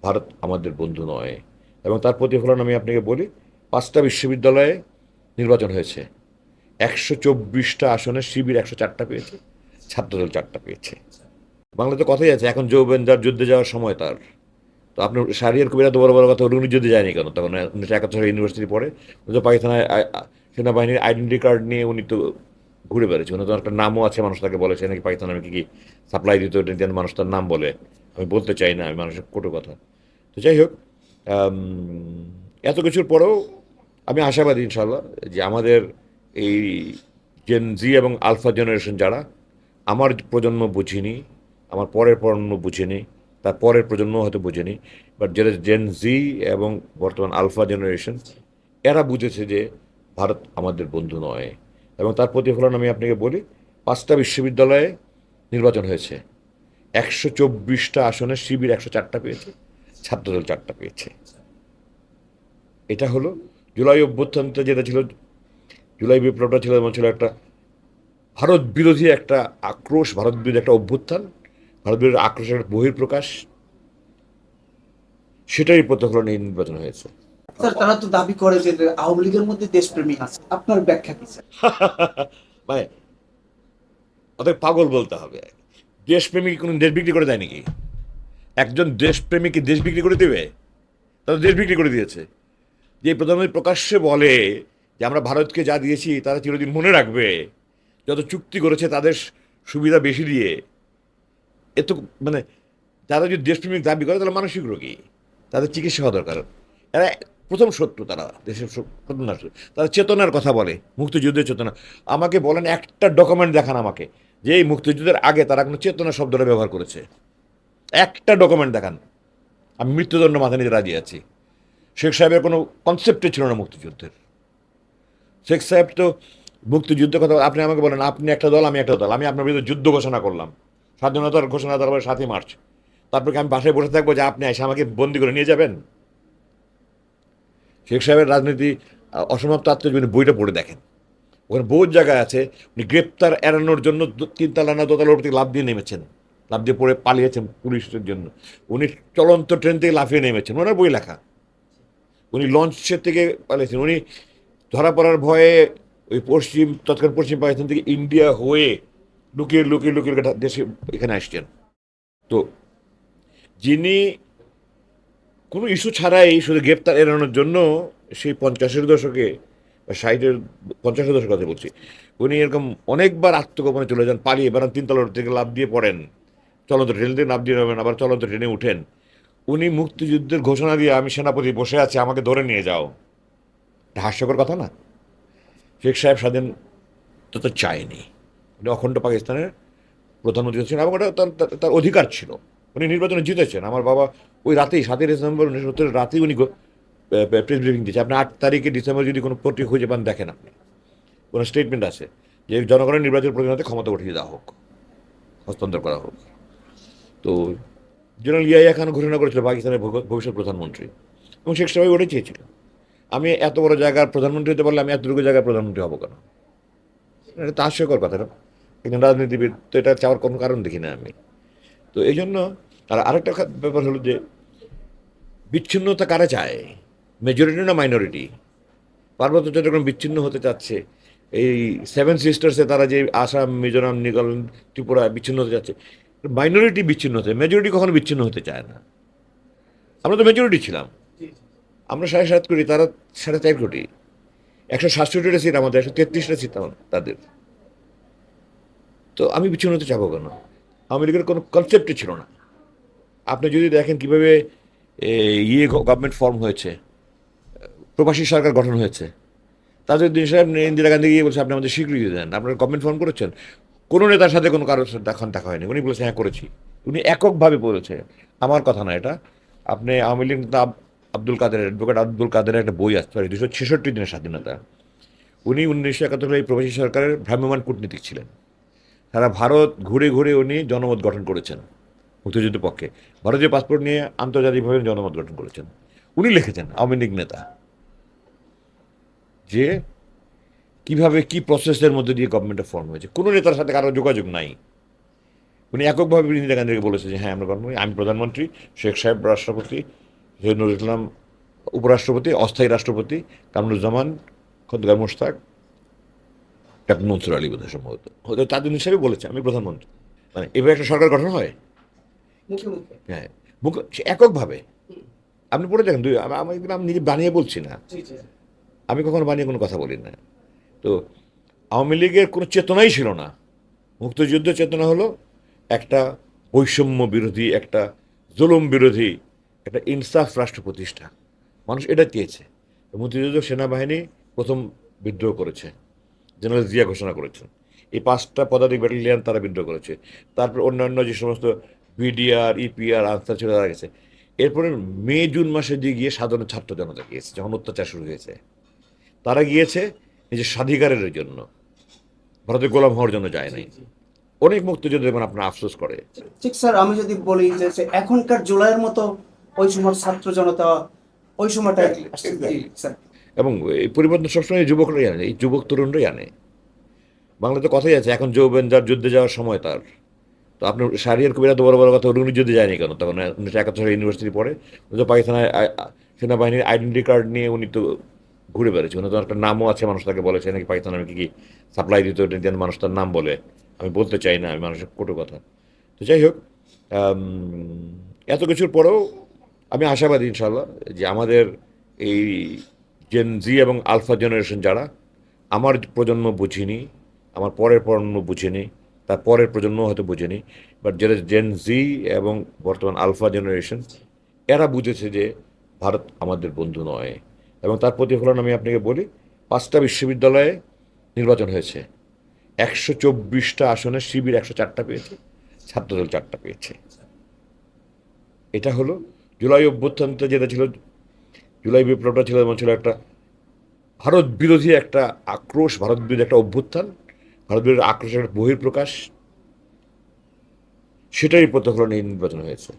ভারত আমাদের বন্ধু নয়। এবং তার প্রতিফলন আমি আপনাকে বলি, 5টা বিশ্ববিদ্যালয়ে নির্বাচন হয়েছে। 124টা আসনে শিবির 104টা পেয়েছে, ছাত্রদল 4টা পেয়েছে। বাংলাতে কথাই আছে, এখন যৌবেন যার যুদ্ধে যাওয়ার সময় তার। তো আপনি শাহরিয়ার কবির এত বড় বড় কথা, উনি যুদ্ধে যায়নি কেন তখন? 1971 সালে ইউনিভার্সিটি পড়ে উনি তো পাকিস্তানের সেনাবাহিনীর আইডেন্টি কার্ড নিয়ে উনি তো ঘুরে বেড়েছে। উনি তো একটা নামও আছে, মানুষ তাকে বলেছে নাকি পাকিস্তান আমি কি কি সাপ্লাই দিত, যেন মানুষ তার নাম বলে। আমি বলতে চাই না, আমি মানুষের কটু কথা। তো যাই হোক, আম, এত কিছুর পরেও আমি আশাবাদী ইনশাল্লাহ যে আমাদের এই জেন জি এবং আলফা জেনারেশন যারা, আমার প্রজন্ম বুঝিনি, আমার পরের প্রজন্ম বুঝেনি, তার পরের প্রজন্ম হয়তো বুঝেনি, বাট যারা জেন জি এবং বর্তমান আলফা জেনারেশন, এরা বুঝেছে যে ভারত আমাদের বন্ধু নয়। এবং তার প্রতিফলন আমি আপনাকে বলি, 5টা বিশ্ববিদ্যালয়ে নির্বাচন হয়েছে। 124টা আসনে শিবির 104টা পেয়েছে, ছাত্রদল 4টা পেয়েছে। এটা হলো জুলাই অভ্যুত্থানটা যেটা ছিল, জুলাই বিপ্লবটা ছিল এমন ছিল একটা ভারত বিরোধী একটা আক্রোশ, ভারত বিরোধী একটা অভ্যুত্থান, ভারত বিরোধী আক্রোশের একটা বহিঃপ্রকাশ, সেটাই প্রতিফলন এই নির্বাচন হয়েছে। স্যার, তারা তো দাবি করে যে আওয়ামী লীগের মধ্যে দেশপ্রেমী আছে, আপনার ব্যাখ্যা কি স্যার? মানে ওদের পাগল বলতে হবে। দেশপ্রেমিক কোনো দেশ বিক্রি করে দেয় নাকি? একজন দেশপ্রেমিক দেশ বিক্রি করে দেবে? তারা দেশ বিক্রি করে দিয়েছে। যে প্রধানমন্ত্রী প্রকাশ্যে বলে যে আমরা ভারতকে যা দিয়েছি তারা চিরদিন মনে রাখবে, যত চুক্তি করেছে তাদের সুবিধা বেশি দিয়ে, এ তো মানে যারা যদি দেশপ্রেমিক দাবি করে তাহলে মানসিক রোগী, তাদের চিকিৎসা হওয়া দরকার। এরা প্রথম শত্রু, তারা দেশের প্রথম শত্রু। তারা চেতনার কথা বলে, মুক্তিযুদ্ধের চেতনা। আমাকে বলেন একটা ডকুমেন্ট দেখান আমাকে যে এই মুক্তিযুদ্ধের আগে তারা কোনো চেতনা শব্দটা ব্যবহার করেছে। একটা ডকুমেন্ট দেখান। আমি মৃত্যুদণ্ড মাথা নিতে রাজি আছি। শেখ সাহেবের কোনো কনসেপ্টই ছিল না মুক্তিযুদ্ধের। শেখ সাহেব তো মুক্তিযুদ্ধের কথা, আপনি আমাকে বলেন আপনি একটা দল আমি একটা দল, আমি আপনার বিরুদ্ধে যুদ্ধ ঘোষণা করলাম, স্বাধীনতার ঘোষণা তারপরে 7ই মার্চ, তারপর কি আমি বাসায় বসে থাকবো যে আপনি এসে আমাকে বন্দি করে নিয়ে যাবেন? শেখ সাহেবের রাজনীতি অসমাপ্ত আত্মজীবনী বইটা পড়ে দেখেন, ওখানে বহুত জায়গায় আছে উনি গ্রেপ্তার এড়ানোর জন্য 3তলা না 2তলার উপর থেকে লাফ দিয়ে নেমেছেন, লাফ দিয়ে পড়ে পালিয়েছেন পুলিশের জন্য। উনি চলন্ত ট্রেন থেকে লাফিয়ে নেমেছেন, ওনার বই লেখা। উনি লঞ্চের থেকে পালিয়েছেন, উনি ধরা পড়ার ভয়ে ওই তৎকালীন পশ্চিম পাকিস্তান থেকে ইন্ডিয়া হয়ে লুকিয়ে লুকিয়ে লুকিয়ে লুকিয়ে দেশে এখানে আসছেন। তো যিনি কোনো ইস্যু ছাড়াই শুধু গ্রেপ্তার এড়ানোর জন্য সেই 50-এর দশকে বা 60-এর 50-এর দশকের কথা বলছি, উনি এরকম অনেকবার আত্মগোপনে চলে যান, পালিয়ে বেড়ান, 3তলার থেকে লাফ দিয়ে পড়েন, চলন্ত ট্রেন থেকে লাফ দিয়ে নামেন, আবার চলন্ত ট্রেনে উঠেন। উনি মুক্তিযুদ্ধের ঘোষণা দিয়ে আমি সেনাপতি বসে আছি আমাকে ধরে নিয়ে যাও, এটা হাস্যকর কথা না? শেখ সাহেব স্বাধীনতা তো চায়নি, উনি অখণ্ড পাকিস্তানের প্রধানমন্ত্রী ছিলেন এবং ওটা তার তার- তার অধিকার ছিল। উনি নির্বাচনে জিতেছেন। আমার বাবা ওই রাতেই 7ই ডিসেম্বর 1970 রাতেই উনি প্রেস ব্রিফিং দিয়েছে। আপনি 8 তারিখে ডিসেম্বর যদি কোনো পত্রিকা খুঁজে পান দেখেন, আপনি কোনো স্টেটমেন্ট আছে যে জনগণের নির্বাচন প্রতিনিধি ক্ষমতা উঠিয়ে দেওয়া হোক, হস্তান্তর করা হোক। তো জেনারেল ইয়াহিয়া খান ঘোষণা করেছিল পাকিস্তানের ভবিষ্যৎ প্রধানমন্ত্রী, এবং শেখ সাহেব ওটাই চেয়েছিলেন। আমি এত বড় জায়গার প্রধানমন্ত্রী হতে পারলে আমি এতটুকু জায়গার প্রধানমন্ত্রী হবো কেন? এটা তো হাস্যকর কথাটা। একজন রাজনীতিবিদ তো এটা চাওয়ার কোনো কারণ দেখি না আমি। তো এই জন্য আর আরেকটা ব্যাপার হলো যে বিচ্ছিন্নতা কারা চায়, মেজরিটি না মাইনরিটি? পার্বত্য চট্টগ্রাম বিচ্ছিন্ন হতে চাচ্ছে, এই 7 সিস্টার্সে তারা যে আসাম মিজোরাম নাগাল্যান্ড ত্রিপুরা বিচ্ছিন্ন হতে চাচ্ছে, মাইনরিটি বিচ্ছিন্ন হতে, মেজরিটি কখনো বিচ্ছিন্ন হতে চায় না। আমরা তো মেজরিটি ছিলাম, আমরা 7.5 কোটি, তারা 4.5 কোটি। 167টা সিট আমাদের, 133টা সিট তাদের। তো আমি বিচ্ছিন্ন হতে চাবো কেন? আওয়ামী লীগের কোনো কনসেপ্টই ছিল না। আপনি যদি দেখেন কীভাবে গভর্নমেন্ট ফর্ম হয়েছে, প্রবাসী সরকার গঠন হয়েছে, তাজউদ্দিন সাহেব ইন্দিরা গান্ধী গিয়ে বলছে আপনি আমাদের স্বীকৃতি দেন, আপনারা গভর্নমেন্ট ফর্ম করেছেন। কোনো নেতার সাথে কোনো কারোর সাথে এখন দেখা হয়নি, উনি বলেছে হ্যাঁ করেছি। উনি এককভাবে বলেছে, আমার কথা না এটা। আপনি আওয়ামী লীগ নেতা আব্দুল কাদের, অ্যাডভোকেট আব্দুল কাদেরের একটা বই আছে, সরি 266 দিনের স্বাধীনতা। উনি 1971 এই প্রবাসী সরকারের ভ্রাম্যমাণ কূটনীতিক ছিলেন। সারা ভারত ঘুরে ঘুরে উনি জনমত গঠন করেছেন মুক্তিযুদ্ধের পক্ষে, ভারতীয় পাসপোর্ট নিয়ে আন্তর্জাতিকভাবে জনমত গঠন করেছেন। উনি লিখেছেন, আওয়ামী লীগ নেতা, যে কিভাবে কি প্রসেসের মধ্যে দিয়ে গভর্নমেন্টটা ফর্ম হয়েছে। কোনো নেতার সাথে কারো যোগাযোগ নাই। উনি এককভাবে ইন্দিরা গান্ধীকে বলেছে যে হ্যাঁ আমরা গণতন্ত্র, আমি প্রধানমন্ত্রী, শেখ সাহেব রাষ্ট্রপতি, সৈয়দ নজরুল ইসলাম উপরাষ্ট্রপতি, অস্থায়ী রাষ্ট্রপতি কামরুজ্জামান, খন্দকার মোশতাক, ক্যাপ্টেন মনসুর আলী বোধহয় সম্ভবত, হয়তো তাদের হিসাবে বলেছে আমি প্রধানমন্ত্রী। মানে এভাবে একটা সরকার গঠন হয়। মুখে মুখে। হ্যাঁ, সে এককভাবে। আপনি পড়ে দেখেন, আমি নিজে বানিয়ে বলছি না, জি জি। আমি কখনো বানিয়ে কোনো কথা বলি না। তো আওয়ামী লীগের কোনো চেতনাই ছিল না। মুক্তিযুদ্ধ চেতনা হলো একটা বৈষম্য বিরোধী, একটা জুলুম বিরোধী, একটা ইনসাফ রাষ্ট্র প্রতিষ্ঠা। মানুষ এটা চেয়েছে। মুক্তিযুদ্ধ সেনাবাহিনী প্রথম বিদ্রোহ করেছে, জেনারেল জিয়া ঘোষণা করেছেন। এই 5টা পদাতিক ব্যাটালিয়ান তারা বিদ্রোহ করেছে। তারপর অন্যান্য যে সমস্ত বিডিআর, ইপিআর, আনসার ছিল তারা গেছে। এরপরে মে জুন মাসে দিয়ে গিয়ে সাধারণ ছাত্র জনতা গিয়েছে, যখন অত্যাচার শুরু হয়েছে। তারা গিয়েছে নিজের স্বাধিকারের জন্য, ভারতের গোলাম হওয়ার জন্য যায় নাই। অনেক মুক্তিযোদ্ধা দেখবেন আপনার আফসোস করে। ঠিক স্যার, আমি যদি বলি যে এখনকার জুলাইয়ের মতো ওই সময় ছাত্র জনতা ওই সময়টা আসছে। জি স্যার। এবং এই পরিবর্তন সবসময় এই যুবকরাই আনে, এই যুবক তরুণরাই আনে। বাংলাতে কথাই আছে, এখন যৌবন যার যুদ্ধে যাওয়ার সময় তার। তো আপনি শাহরিয়ার কবির এত বড় বড় কথা, উনি যুদ্ধে যায়নি কেন? তখন 1971 সালে ইউনিভার্সিটি পড়ে, উনি তো পাকিস্তানের সেনাবাহিনীর আইডেন্টি কার্ড নিয়ে উনি তো ঘুরে বেড়েছে। উনি তো একটা নামও আছে, মানুষ তাকে বলেছে নাকি পাকিস্তান আমি কি সাপ্লাই দিত, যেন মানুষ তার নাম বলে। আমি বলতে চাই না, আমি মানুষের কটু কথা। তো যাই হোক, আম, এত কিছুর পরেও আমি আশাবাদী ইনশাল্লাহ যে আমাদের এই জেন জি এবং আলফা জেনারেশন যারা, আমার প্রজন্ম বুঝিনি, আমার পরের প্রজন্ম বুঝেনি, তার পরের প্রজন্ম হয়তো বুঝেনি, বাট যারা জেন জি এবং বর্তমান আলফা জেনারেশন, এরা বুঝেছে যে ভারত আমাদের বন্ধু নয়। এবং তার প্রতিফলন আমি আপনাকে বলি, 5টা বিশ্ববিদ্যালয়ে নির্বাচন হয়েছে। 124টা আসনে শিবির 104টা পেয়েছে, ছাত্রদল 4টা পেয়েছে। এটা হলো জুলাই অভ্যুত্থানটা যেটা ছিল, জুলাই বিপ্লবটা ছিল, যেমন ছিল একটা ভারত বিরোধী একটা আক্রোশ, ভারত বিরোধী একটা অভ্যুত্থান, ভারত বিরোধী আক্রোশের একটা বহিঃপ্রকাশ, সেটাই প্রতিফলন এই নির্বাচন হয়েছে।